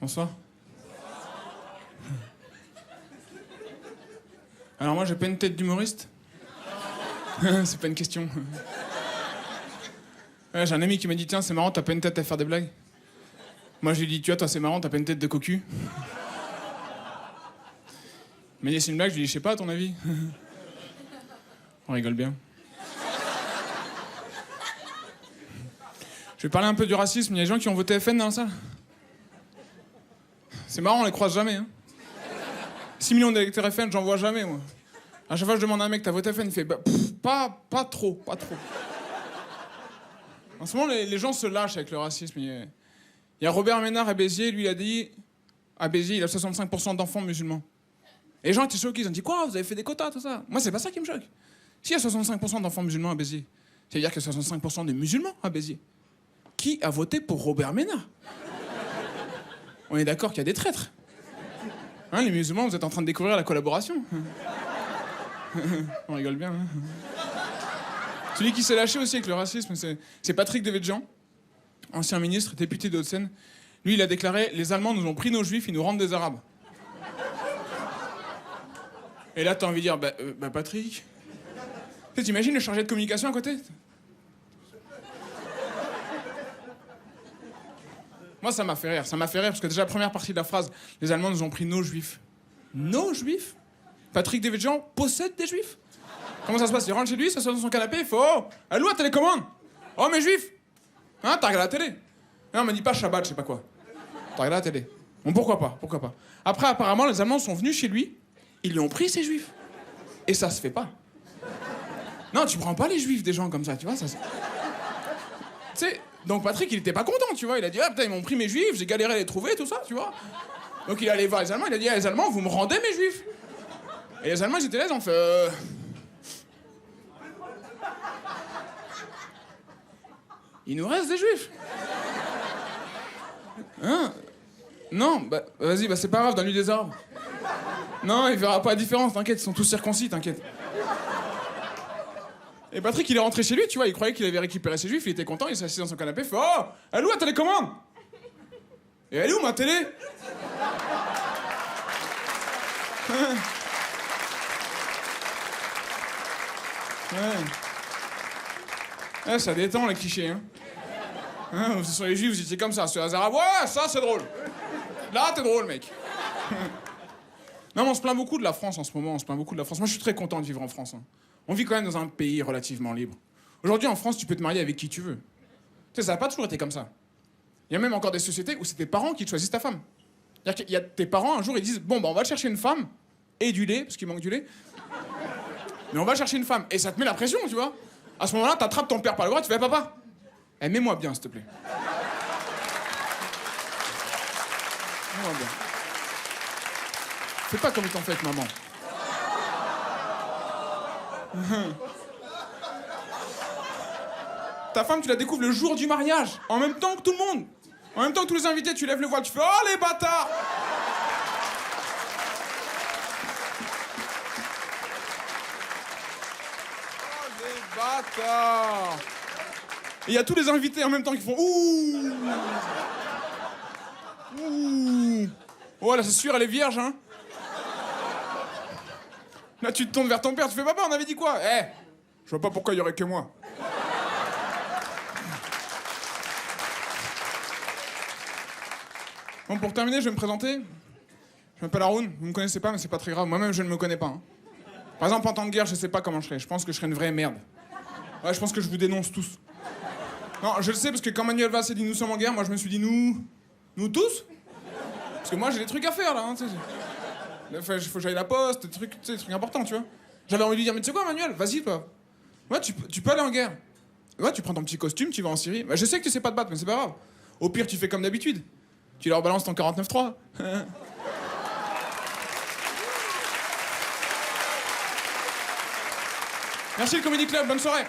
Bonsoir. Alors moi, j'ai pas une tête d'humoriste. C'est pas une question. Ouais, j'ai un ami qui m'a dit, tiens, c'est marrant, t'as pas une tête à faire des blagues. Moi, je lui ai dit, tu vois, toi, c'est marrant, t'as pas une tête de cocu. Il m'a dit, c'est une blague, je lui ai dit, je sais pas, à ton avis. On rigole bien. Je vais parler un peu du racisme. Il y a des gens qui ont voté FN dans la salle. C'est marrant, on les croise jamais. Hein. 6 millions d'électeurs FN, j'en vois jamais, moi. À chaque fois, je demande à un mec, t'as voté FN? Il fait, bah, pas trop. En ce moment, les gens se lâchent avec le racisme. Il y a Robert Ménard à Béziers, lui, il a dit... À Béziers, il a 65% d'enfants musulmans. Et les gens étaient choqués, ils ont dit, quoi, vous avez fait des quotas, tout ça? Moi, c'est pas ça qui me choque. S'il y a 65% d'enfants musulmans à Béziers, ça veut dire qu'il y a 65% de musulmans à Béziers. Qui a voté pour Robert Ménard? On est d'accord qu'il y a des traîtres. Hein, les musulmans, vous êtes en train de découvrir la collaboration. On rigole bien. Hein. Celui qui s'est lâché aussi avec le racisme, c'est Patrick Devedjian, ancien ministre, député de Hauts-de-Seine. Lui, il a déclaré « Les Allemands nous ont pris nos Juifs, ils nous rendent des Arabes. » Et là, t'as envie de dire « Patrick... » T'imagines le chargé de communication à côté? Moi, ça m'a fait rire parce que déjà, la première partie de la phrase, les Allemands nous ont pris nos Juifs. Nos Juifs? Patrick Devedjian possède des Juifs? Comment ça se passe? Il rentre chez lui, s'assoit dans son canapé, il fait « Oh, allô, à télécommande! Oh, mes Juifs! Hein, t'as regardé la télé? » Non, on m'a dit pas Shabbat, je sais pas quoi. T'as regardé la télé? Bon, pourquoi pas? Après, apparemment, les Allemands sont venus chez lui, ils lui ont pris ses Juifs. Et ça se fait pas. Non, tu prends pas les Juifs des gens comme ça, tu vois, ça... Tu sais, donc Patrick, il était pas content, tu vois, il a dit « Ah, putain, ils m'ont pris mes Juifs, j'ai galéré à les trouver, tout ça, tu vois. » Donc il est allé voir les Allemands, il a dit « Ah, les Allemands, vous me rendez mes Juifs. » Et les Allemands, ils étaient là, ils ont fait Il nous reste des Juifs. Hein? Non, bah vas-y, c'est pas grave, donne-lui des arbres. Non, il verra pas la différence, t'inquiète, ils sont tous circoncis, t'inquiète. Et Patrick, il est rentré chez lui, tu vois, il croyait qu'il avait récupéré ses Juifs, il était content, il s'est assis dans son canapé, il fait « Oh, elle est où la télécommande? Et elle est où ma télé? » Ouais, ça détend les clichés, hein. Vous sur les Juifs, vous étiez comme ça, sur les Arabes, ouais, ça c'est drôle. Là, t'es drôle, mec. Non, mais on se plaint beaucoup de la France en ce moment, Moi, je suis très content de vivre en France. Hein. On vit quand même dans un pays relativement libre. Aujourd'hui, en France, tu peux te marier avec qui tu veux. Tu sais, ça n'a pas toujours été comme ça. Il y a même encore des sociétés où c'est tes parents qui te choisissent ta femme. C'est-à-dire qu'il y a tes parents, un jour, ils disent « Bon, bah, on va te chercher une femme, et du lait, parce qu'il manque du lait. Mais on va chercher une femme. » Et ça te met la pression, tu vois. À ce moment-là, t'attrapes ton père par le bras, tu fais « Papa, mets-moi bien, s'il te plaît. » Mets-moi bien. Fais pas comme ils t'ont fait avec maman. Ta femme, tu la découvres le jour du mariage, en même temps que tout le monde. En même temps que tous les invités, tu lèves le voile, tu fais « Oh, les bâtards !» Oh, les bâtards! Et il y a tous les invités en même temps qui font « Ouh !» Ouh. Oh, là, c'est sûr, elle est vierge, hein. Là, tu te tournes vers ton père, tu fais « Papa, on avait dit quoi? Je vois pas pourquoi il y aurait que moi. » Bon, pour terminer, je vais me présenter. Je m'appelle Haroun, vous me connaissez pas, mais c'est pas très grave. Moi-même, je ne me connais pas. Hein. Par exemple, en temps de guerre, je sais pas comment je serais. Je pense que je serais une vraie merde. Ouais, je pense que je vous dénonce tous. Non, je le sais, parce que quand Manuel Valls a dit « Nous sommes en guerre », moi, je me suis dit « Nous tous ?» Parce que moi, j'ai des trucs à faire, là. Hein, il faut que j'aille à la poste, des trucs importants, tu vois. J'avais envie de lui dire « Mais tu sais quoi, Manuel, vas-y, toi. Ouais, tu peux aller en guerre. Ouais, tu prends ton petit costume, tu vas en Syrie. Bah, je sais que tu sais pas te battre, mais c'est pas grave. Au pire, tu fais comme d'habitude. Tu leur balances ton 49.3. Merci le Comedy Club, bonne soirée.